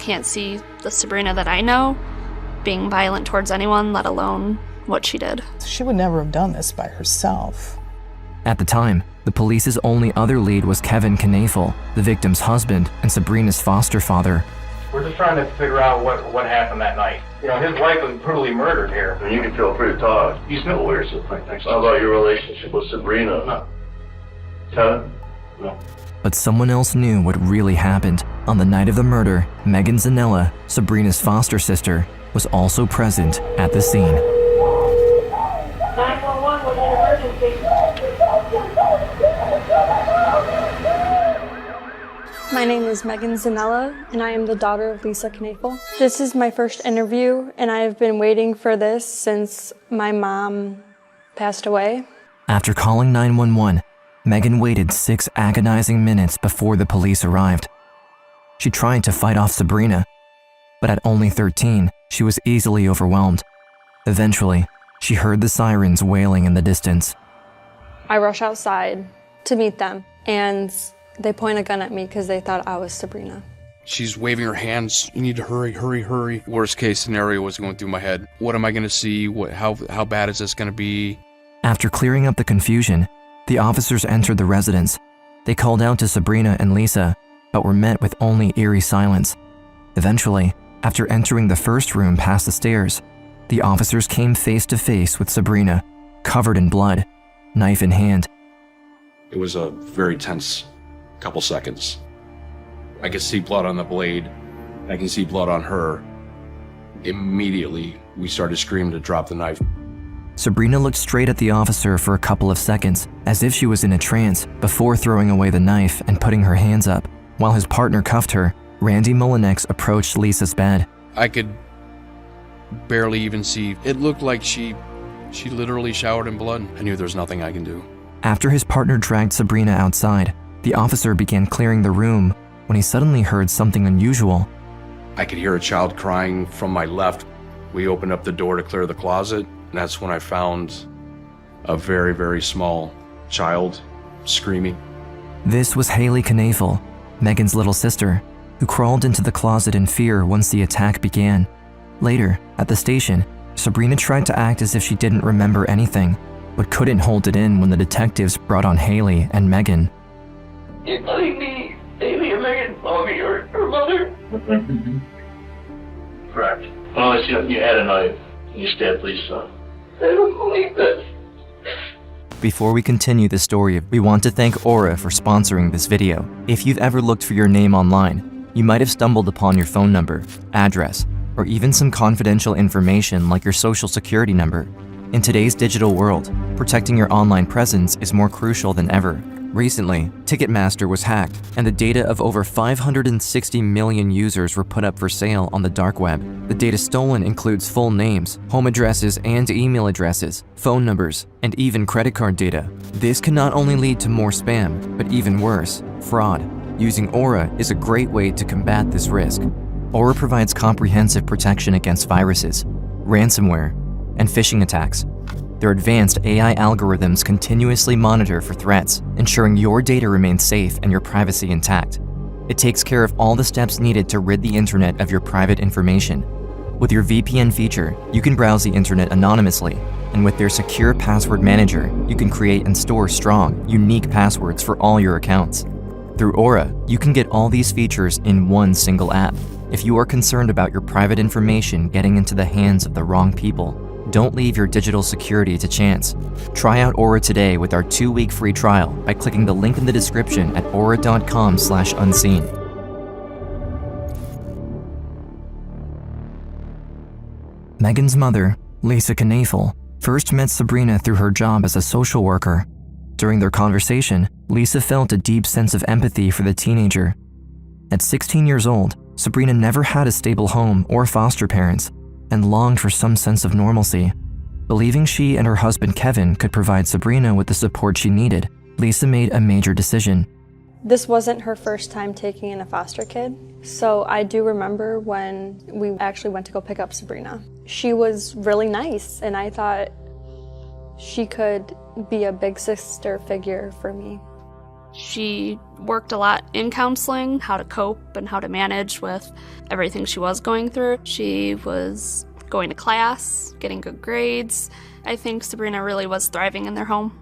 can't see the Sabrina that I know being violent towards anyone, let alone what she did. She would never have done this by herself. At the time, the police's only other lead was Kevin Knoefel, the victim's husband and Sabrina's foster father. We're just trying to figure out what happened that night. You know, his wife was brutally murdered here. And you can feel free to talk. He's no aware, so thanks. How about your relationship with Sabrina? No. Kevin? No. But someone else knew what really happened. On the night of the murder, Megan Zanella, Sabrina's foster sister, was also present at the scene. 911, what's an emergency? My name is Megan Zanella, and I am the daughter of Lisa Knoefel. This is my first interview, and I have been waiting for this since my mom passed away. After calling 911, Megan waited 6 agonizing minutes before the police arrived. She tried to fight off Sabrina, but at only 13, she was easily overwhelmed. Eventually, she heard the sirens wailing in the distance. I rush outside to meet them, and they point a gun at me because they thought I was Sabrina. She's waving her hands. You need to hurry, hurry, hurry. Worst case scenario was going through my head. What am I going to see? How bad is this going to be? After clearing up the confusion, the officers entered the residence. They called out to Sabrina and Lisa, but were met with only eerie silence. Eventually, after entering the first room past the stairs, the officers came face to face with Sabrina, covered in blood, knife in hand. It was a very tense couple seconds. I could see blood on the blade. I can see blood on her. Immediately, we started screaming to drop the knife. Sabrina looked straight at the officer for a couple of seconds, as if she was in a trance, before throwing away the knife and putting her hands up. While his partner cuffed her, Randy Mullinex approached Lisa's bed. I could barely even see. It looked like she literally showered in blood. I knew there was nothing I can do. After his partner dragged Sabrina outside, the officer began clearing the room when he suddenly heard something unusual. I could hear a child crying from my left. We opened up the door to clear the closet, and that's when I found a very, very small child screaming. This was Haley Knoefel, Megan's little sister, who crawled into the closet in fear once the attack began. Later, at the station, Sabrina tried to act as if she didn't remember anything, but couldn't hold it in when the detectives brought on Haley and Megan. You're telling me Amy and Megan, mommy, or her mother? Correct. Oh, you had a knife. You stabbed Lisa. I don't believe this. Before we continue the story, we want to thank Aura for sponsoring this video. If you've ever looked for your name online, you might have stumbled upon your phone number, address, or even some confidential information like your social security number. In today's digital world, protecting your online presence is more crucial than ever. Recently, Ticketmaster was hacked, and the data of over 560 million users were put up for sale on the dark web. The data stolen includes full names, home addresses and email addresses, phone numbers, and even credit card data. This can not only lead to more spam, but even worse, fraud. Using Aura is a great way to combat this risk. Aura provides comprehensive protection against viruses, ransomware, and phishing attacks. Their advanced AI algorithms continuously monitor for threats, ensuring your data remains safe and your privacy intact. It takes care of all the steps needed to rid the internet of your private information. With your VPN feature, you can browse the internet anonymously, and with their secure password manager, you can create and store strong, unique passwords for all your accounts. Through Aura, you can get all these features in one single app. If you are concerned about your private information getting into the hands of the wrong people, don't leave your digital security to chance. Try out Aura today with our 2-week free trial by clicking the link in the description at aura.com/unseen. Megan's mother, Lisa Knoefel, first met Sabrina through her job as a social worker. During their conversation, Lisa felt a deep sense of empathy for the teenager. At 16 years old, Sabrina never had a stable home or foster parents, and longed for some sense of normalcy. Believing she and her husband Kevin could provide Sabrina with the support she needed, Lisa made a major decision. This wasn't her first time taking in a foster kid, so I do remember when we actually went to go pick up Sabrina. She was really nice, and I thought she could be a big sister figure for me. She worked a lot in counseling, how to cope and how to manage with everything she was going through. She was going to class, getting good grades. I think Sabrina really was thriving in their home.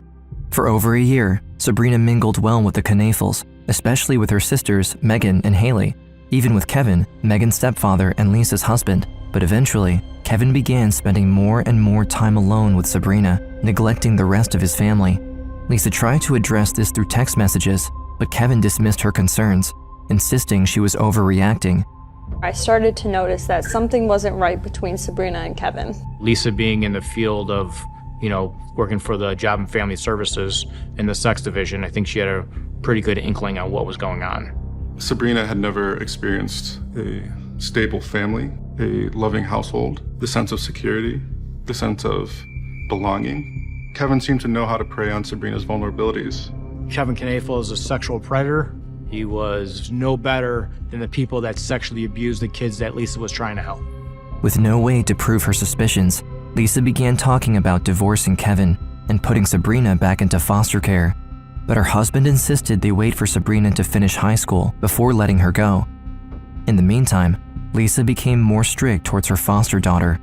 For over a year, Sabrina mingled well with the Knoefels, especially with her sisters, Megan and Haley, even with Kevin, Megan's stepfather and Lisa's husband. But eventually, Kevin began spending more and more time alone with Sabrina, neglecting the rest of his family. Lisa tried to address this through text messages, but Kevin dismissed her concerns, insisting she was overreacting. I started to notice that something wasn't right between Sabrina and Kevin. Lisa being in the field of, working for the Job and Family Services in the sex division, I think she had a pretty good inkling on what was going on. Sabrina had never experienced a stable family, a loving household, the sense of security, the sense of belonging. Kevin seemed to know how to prey on Sabrina's vulnerabilities. Kevin Knoefel is a sexual predator. He was no better than the people that sexually abused the kids that Lisa was trying to help. With no way to prove her suspicions, Lisa began talking about divorcing Kevin and putting Sabrina back into foster care. But her husband insisted they wait for Sabrina to finish high school before letting her go. In the meantime, Lisa became more strict towards her foster daughter,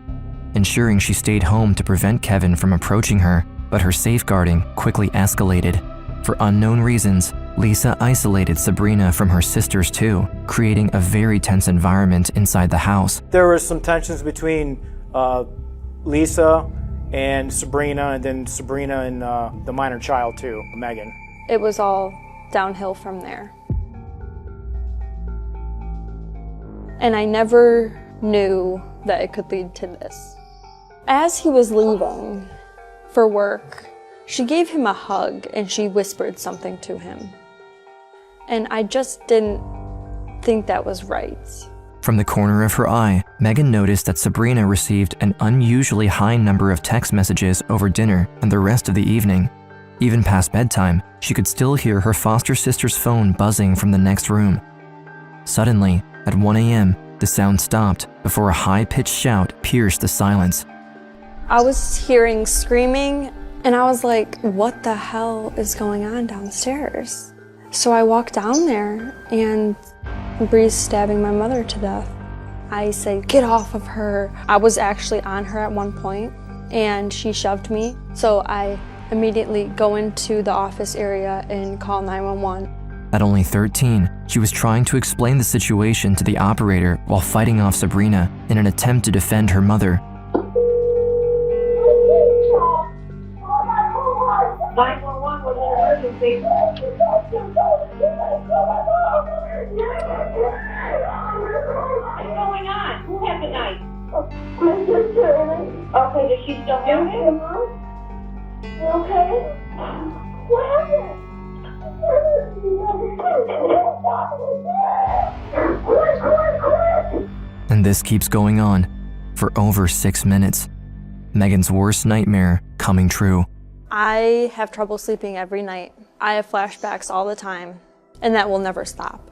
ensuring she stayed home to prevent Kevin from approaching her, but her safeguarding quickly escalated. For unknown reasons, Lisa isolated Sabrina from her sisters too, creating a very tense environment inside the house. There were some tensions between Lisa and Sabrina, and then Sabrina and the minor child too, Megan. It was all downhill from there. And I never knew that it could lead to this. As he was leaving for work, she gave him a hug and she whispered something to him. And I just didn't think that was right. From the corner of her eye, Megan noticed that Sabrina received an unusually high number of text messages over dinner and the rest of the evening. Even past bedtime, she could still hear her foster sister's phone buzzing from the next room. Suddenly, at 1 a.m., the sound stopped before a high-pitched shout pierced the silence. I was hearing screaming, and I was like, what the hell is going on downstairs? So I walked down there, and Bree's stabbing my mother to death. I say, get off of her. I was actually on her at one point, and she shoved me. So I immediately go into the office area and call 911. At only 13, she was trying to explain the situation to the operator while fighting off Sabrina in an attempt to defend her mother. 911 was an emergency. What's going on? Who had the knife? My sister. Okay, does she still have it? Okay. What happened? And this keeps going on for over 6 minutes. Megan's worst nightmare coming true. I have trouble sleeping every night. I have flashbacks all the time, and that will never stop.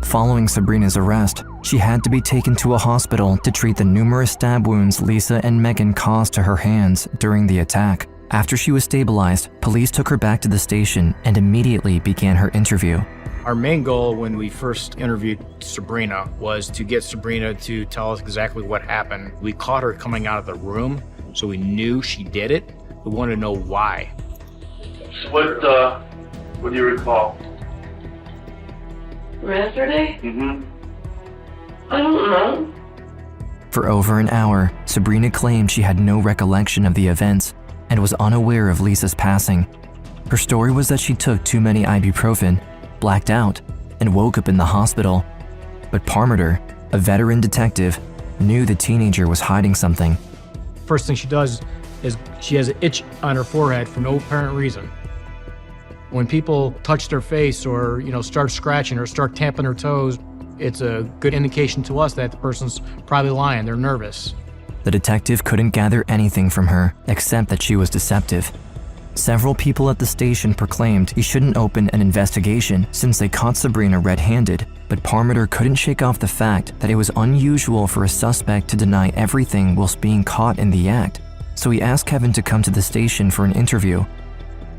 Following Sabrina's arrest, she had to be taken to a hospital to treat the numerous stab wounds Lisa and Megan caused to her hands during the attack. After she was stabilized, police took her back to the station and immediately began her interview. Our main goal when we first interviewed Sabrina was to get Sabrina to tell us exactly what happened. We caught her coming out of the room, so we knew she did it. We wanted to know why. What do you recall? Yesterday? Mm-hmm. I don't know. For over an hour, Sabrina claimed she had no recollection of the events and was unaware of Lisa's passing. Her story was that she took too many ibuprofen, blacked out, and woke up in the hospital. But Parmeter, a veteran detective, knew the teenager was hiding something. First thing she does is she has an itch on her forehead for no apparent reason. When people touch their face or, start scratching or start tapping their toes, it's a good indication to us that the person's probably lying, they're nervous. The detective couldn't gather anything from her except that she was deceptive. Several people at the station proclaimed he shouldn't open an investigation since they caught Sabrina red-handed, but Parmeter couldn't shake off the fact that it was unusual for a suspect to deny everything whilst being caught in the act, so he asked Kevin to come to the station for an interview.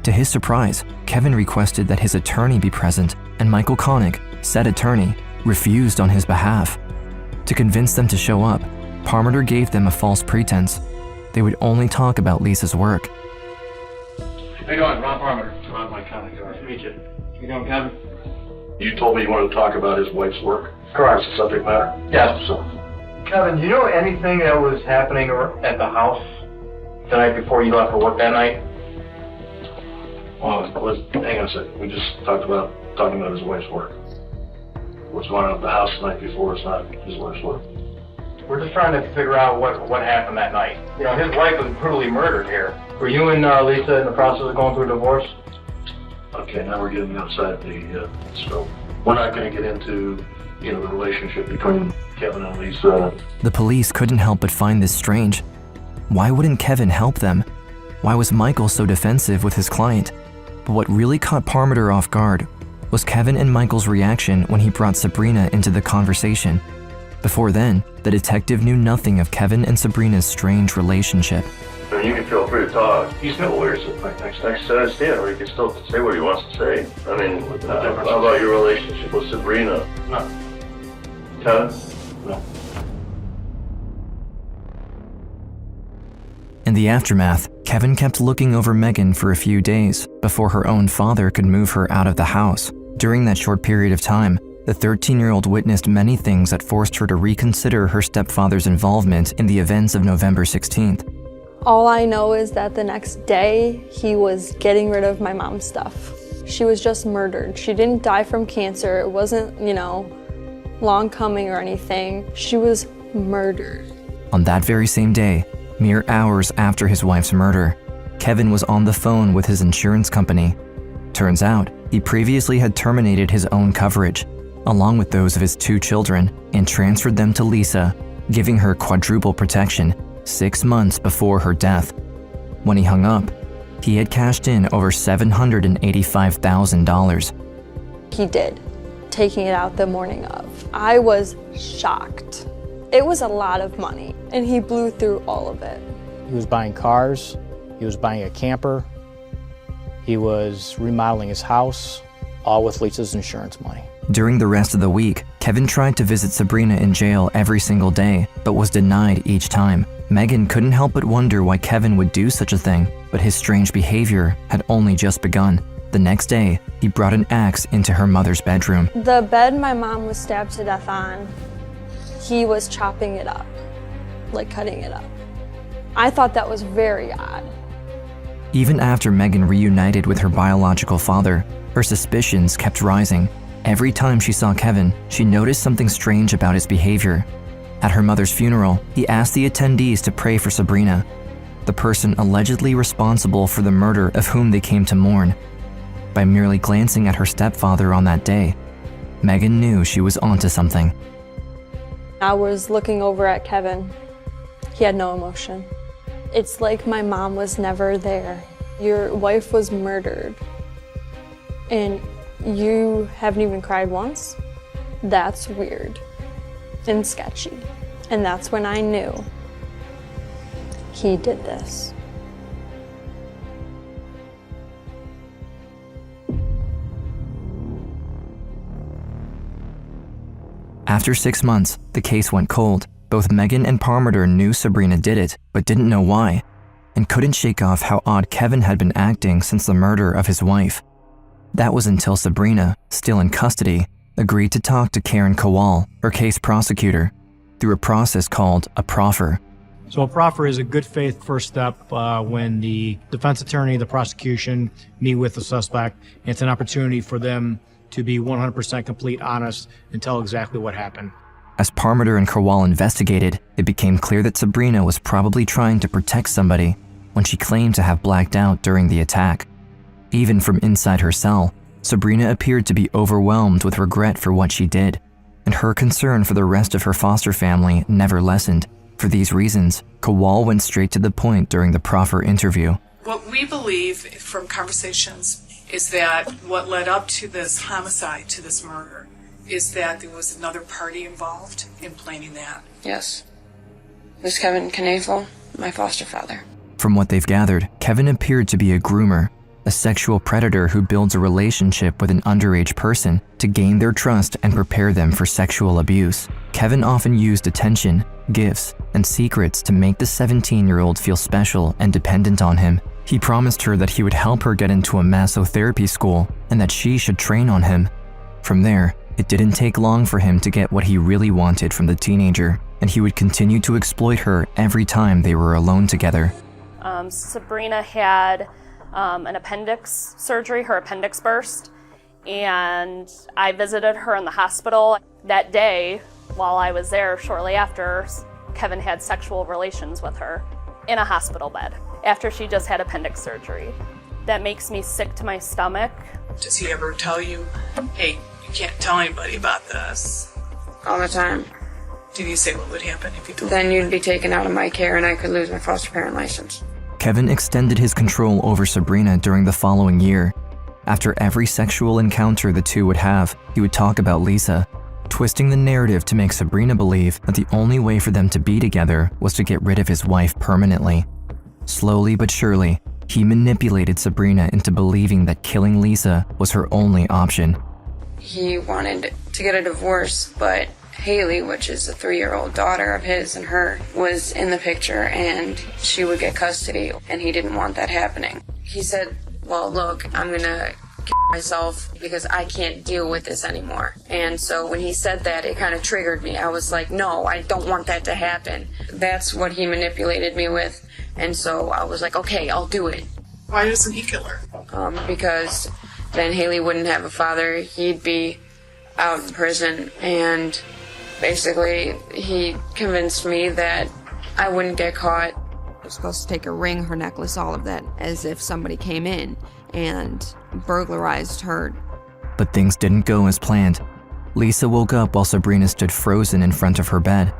To his surprise, Kevin requested that his attorney be present, and Michael Connick, said attorney, refused on his behalf. To convince them to show up, Parmenter gave them a false pretense. They would only talk about Lisa's work. How you doing? Ron Parmenter. Ron, Mike Connick. Nice to meet you. How you doing, Kevin? You told me you wanted to talk about his wife's work. Correct. That's the subject matter? Yes. Kevin, do you know anything that was happening at the house the night before you left for work that night? Well, hang on a second. We just talking about his wife's work. What's going on at the house the night before is not his wife's work. We're just trying to figure out what happened that night. You know, his wife was brutally murdered here. Were you and Lisa in the process of going through a divorce? Okay, now we're getting outside the scope. We're not going to get into, the relationship between Kevin and Lisa. The police couldn't help but find this strange. Why wouldn't Kevin help them? Why was Michael so defensive with his client? But what really caught Parmenter off guard was Kevin and Michael's reaction when he brought Sabrina into the conversation. Before then, the detective knew nothing of Kevin and Sabrina's strange relationship. I mean, you can feel free to talk. He's still weird, so I understand, or he can still say what he wants to say. I mean, how about your relationship with Sabrina? No. Kevin? No. In the aftermath, Kevin kept looking over Megan for a few days before her own father could move her out of the house. During that short period of time, the 13-year-old witnessed many things that forced her to reconsider her stepfather's involvement in the events of November 16th. All I know is that the next day, he was getting rid of my mom's stuff. She was just murdered. She didn't die from cancer. It wasn't, long coming or anything. She was murdered. On that very same day, mere hours after his wife's murder, Kevin was on the phone with his insurance company. Turns out, he previously had terminated his own coverage, along with those of his 2 children, and transferred them to Lisa, giving her quadruple protection 6 months before her death. When he hung up, he had cashed in over $785,000. He did, taking it out the morning of. I was shocked. It was a lot of money, and he blew through all of it. He was buying cars, he was buying a camper, he was remodeling his house, all with Lisa's insurance money. During the rest of the week, Kevin tried to visit Sabrina in jail every single day, but was denied each time. Megan couldn't help but wonder why Kevin would do such a thing, but his strange behavior had only just begun. The next day, he brought an axe into her mother's bedroom. The bed my mom was stabbed to death on, he was chopping it up, like cutting it up. I thought that was very odd. Even after Megan reunited with her biological father, her suspicions kept rising. Every time she saw Kevin, she noticed something strange about his behavior. At her mother's funeral, he asked the attendees to pray for Sabrina, the person allegedly responsible for the murder of whom they came to mourn. By merely glancing at her stepfather on that day, Megan knew she was onto something. I was looking over at Kevin. He had no emotion. It's like my mom was never there. Your wife was murdered, and you haven't even cried once? That's weird and sketchy. And that's when I knew he did this. After 6 months, the case went cold. Both Megan and Parmenter knew Sabrina did it, but didn't know why, and couldn't shake off how odd Kevin had been acting since the murder of his wife. That was until Sabrina, still in custody, agreed to talk to Karen Kowal, her case prosecutor, through a process called a proffer. So a proffer is a good faith first step when the defense attorney, the prosecution meet with the suspect. It's an opportunity for them to be 100% complete, honest, and tell exactly what happened. As Parmenter and Kowal investigated, it became clear that Sabrina was probably trying to protect somebody when she claimed to have blacked out during the attack. Even from inside her cell, Sabrina appeared to be overwhelmed with regret for what she did, and her concern for the rest of her foster family never lessened. For these reasons, Kowal went straight to the point during the proffer interview. What we believe from conversations is that what led up to this homicide, to this murder, is that there was another party involved in planning that. Yes. It was Kevin Knoefel, my foster father. From what they've gathered, Kevin appeared to be a groomer. a sexual predator who builds a relationship with an underage person to gain their trust and prepare them for sexual abuse. Kevin often used attention, gifts, and secrets to make the 17-year-old feel special and dependent on him. He promised her that he would help her get into a massotherapy school and that she should train on him. From there, it didn't take long for him to get what he really wanted from the teenager, and he would continue to exploit her every time they were alone together. Sabrina had an appendix surgery, her appendix burst, and I visited her in the hospital. That day, while I was there shortly after, Kevin had sexual relations with her in a hospital bed after she just had appendix surgery. That makes me sick to my stomach. Does he ever tell you, hey, you can't tell anybody about this? All the time. Did he say what would happen if you told Then you'd be taken out of my care and I could lose my foster parent license. Kevin extended his control over Sabrina during the following year. After every sexual encounter the two would have, he would talk about Lisa, twisting the narrative to make Sabrina believe that the only way for them to be together was to get rid of his wife permanently. Slowly but surely, he manipulated Sabrina into believing that killing Lisa was her only option. He wanted to get a divorce, but Haley, which is a 3-year-old daughter of his and her, was in the picture and she would get custody, and he didn't want that happening. He said, well, look, I'm gonna kill myself because I can't deal with this anymore. And so when he said that, it kind of triggered me. I was like, no, I don't want that to happen. That's what he manipulated me with. And so I was like, okay, I'll do it. Why doesn't he kill her? Because then Haley wouldn't have a father. He'd be out in prison, and basically he convinced me that I wouldn't get caught. I was supposed to take her ring, her necklace, all of that, as if somebody came in and burglarized her. But things didn't go as planned. Lisa woke up while Sabrina stood frozen in front of her bed.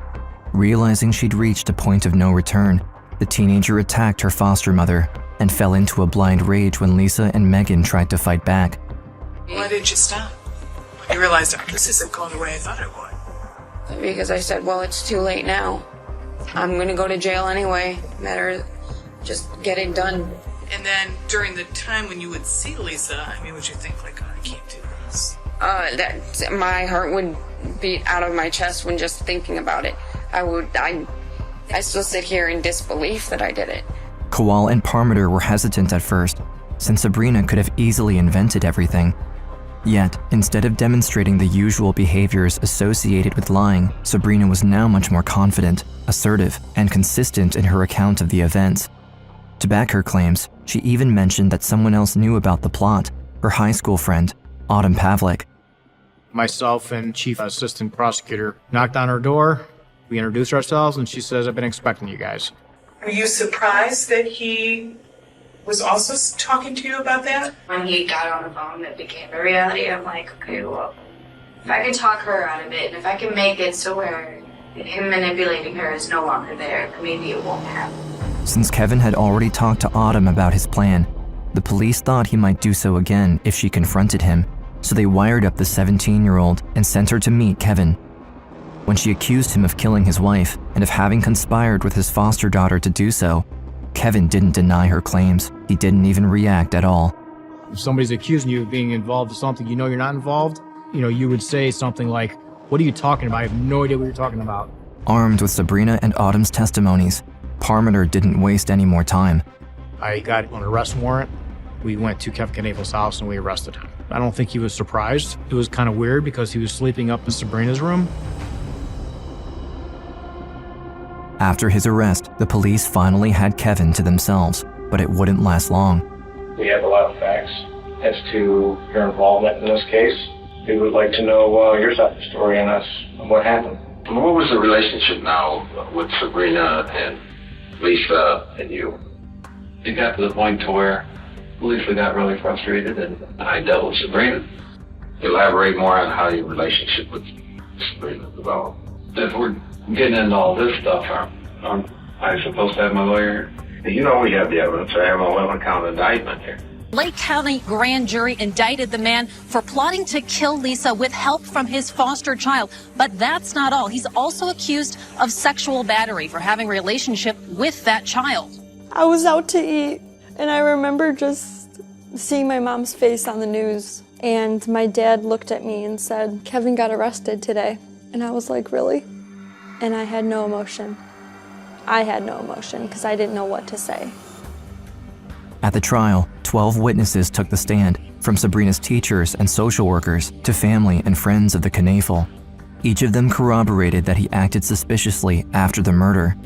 Realizing she'd reached a point of no return, the teenager attacked her foster mother and fell into a blind rage when Lisa and Megan tried to fight back. Why did you stop? You realized this isn't going the way I thought it would. Because I said, well, it's too late now. I'm gonna go to jail anyway. Better just get it done. And then during the time when you would see Lisa, I mean, would you think like, oh, I can't do this? That my heart would beat out of my chest when just thinking about it. I still sit here in disbelief that I did it. Kowal and Parmiter were hesitant at first, since Sabrina could have easily invented everything. Yet, instead of demonstrating the usual behaviors associated with lying, Sabrina was now much more confident, assertive, and consistent in her account of the events. To back her claims, she even mentioned that someone else knew about the plot, her high school friend, Autumn Pavlik. Myself and Chief Assistant Prosecutor knocked on her door. We introduced ourselves, and she says, I've been expecting you guys. Are you surprised that he was also talking to you about that? When he got on the phone, it became a reality. I'm like, okay, well, if I can talk her out of it, and if I can make it so where him manipulating her is no longer there, maybe it won't happen. Since Kevin had already talked to Autumn about his plan, the police thought he might do so again if she confronted him, so they wired up the 17-year-old and sent her to meet Kevin. When she accused him of killing his wife and of having conspired with his foster daughter to do so, Kevin didn't deny her claims. He didn't even react at all. If somebody's accusing you of being involved in something you know you're not involved, you would say something like, what are you talking about? I have no idea what you're talking about. Armed with Sabrina and Autumn's testimonies, Parmiter didn't waste any more time. I got an arrest warrant. We went to Kevin Knoefel's house and we arrested him. I don't think he was surprised. It was kind of weird because he was sleeping up in Sabrina's room. After his arrest, the police finally had Kevin to themselves, but it wouldn't last long. We have a lot of facts as to your involvement in this case. We would like to know your side of the story on us and what happened. What was the relationship now with Sabrina and Lisa and you? It got to the point to where Lisa got really frustrated and I dealt with Sabrina. Elaborate more on how your relationship with Sabrina developed. If we're getting into all this stuff, am I supposed to have my lawyer? You know we have the evidence. I have an 11-count indictment here. Lake County grand jury indicted the man for plotting to kill Lisa with help from his foster child. But that's not all. He's also accused of sexual battery for having a relationship with that child. I was out to eat, and I remember just seeing my mom's face on the news, and my dad looked at me and said, "Kevin got arrested today." And I was like, "Really?" And I had no emotion. I had no emotion because I didn't know what to say. At the trial, 12 witnesses took the stand, from Sabrina's teachers and social workers to family and friends of the Knoefel. Each of them corroborated that he acted suspiciously after the murder,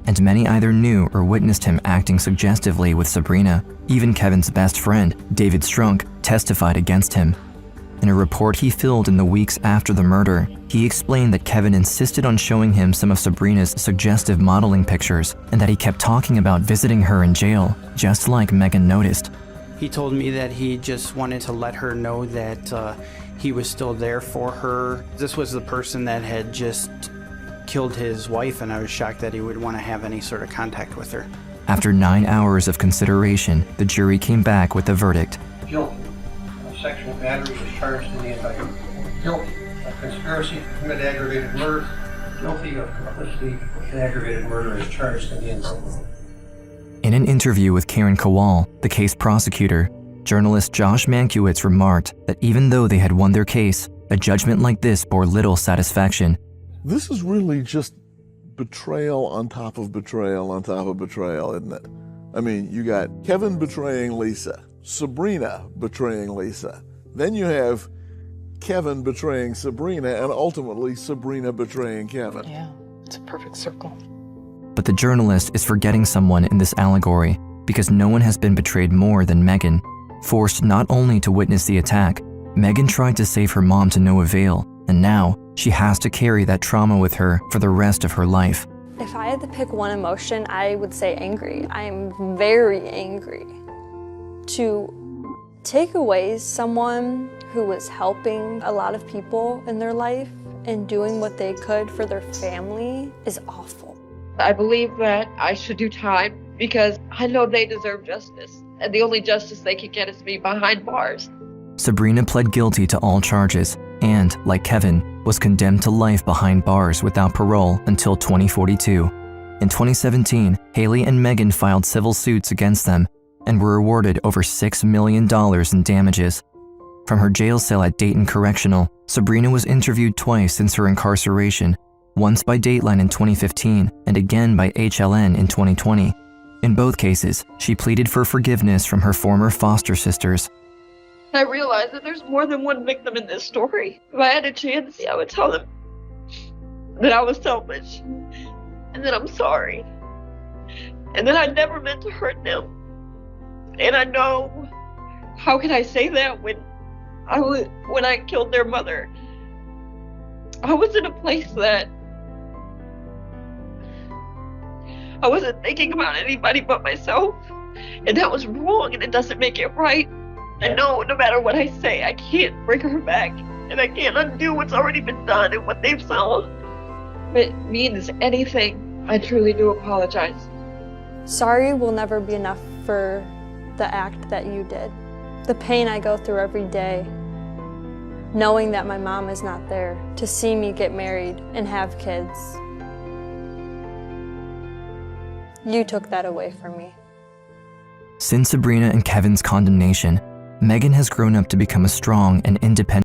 and many either knew or witnessed him acting suggestively with Sabrina. Even Kevin's best friend, David Strunk, testified against him. In a report he filled in the weeks after the murder, he explained that Kevin insisted on showing him some of Sabrina's suggestive modeling pictures and that he kept talking about visiting her in jail, just like Megan noticed. He told me that he just wanted to let her know that he was still there for her. This was the person that had just killed his wife, and I was shocked that he would want to have any sort of contact with her. After 9 hours of consideration, the jury came back with a verdict. Guilty of sexual battery was charged in the indictment. Guilty of conspiracy to commit aggravated murder. Guilty of complicity in aggravated murder is charged in the indictment. In an interview with Karen Kowal, the case prosecutor, journalist Josh Mankiewicz remarked that even though they had won their case, a judgment like this bore little satisfaction. This is really just betrayal on top of betrayal on top of betrayal, isn't it? I mean, you got Kevin betraying Lisa, Sabrina betraying Lisa. Then you have Kevin betraying Sabrina, and ultimately Sabrina betraying Kevin. Yeah, it's a perfect circle. But the journalist is forgetting someone in this allegory, because no one has been betrayed more than Megan. Forced not only to witness the attack, Megan tried to save her mom to no avail, and now she has to carry that trauma with her for the rest of her life. If I had to pick one emotion, I would say angry. I am very angry. To take away someone who was helping a lot of people in their life and doing what they could for their family is awful. I believe that I should do time because I know they deserve justice, and the only justice they can get is to be behind bars. Sabrina pled guilty to all charges and, like Kevin, was condemned to life behind bars without parole until 2042. In 2017, Haley and Megan filed civil suits against them and were awarded over $6 million in damages. From her jail cell at Dayton Correctional, Sabrina was interviewed twice since her incarceration, once by Dateline in 2015 and again by HLN in 2020. In both cases, she pleaded for forgiveness from her former foster sisters. I realize that there's more than one victim in this story. If I had a chance, I would tell them that I was selfish and that I'm sorry and that I never meant to hurt them. And I know, how can I say that when I killed their mother? I was in a place that I wasn't thinking about anybody but myself, and that was wrong, and it doesn't make it right. I know no matter what I say, I can't bring her back, and I can't undo what's already been done and what they've sown. If it means anything, I truly do apologize. Sorry will never be enough for the act that you did. The pain I go through every day, knowing that my mom is not there to see me get married and have kids. You took that away from me. Since Sabrina and Kevin's condemnation, Megan has grown up to become a strong and independent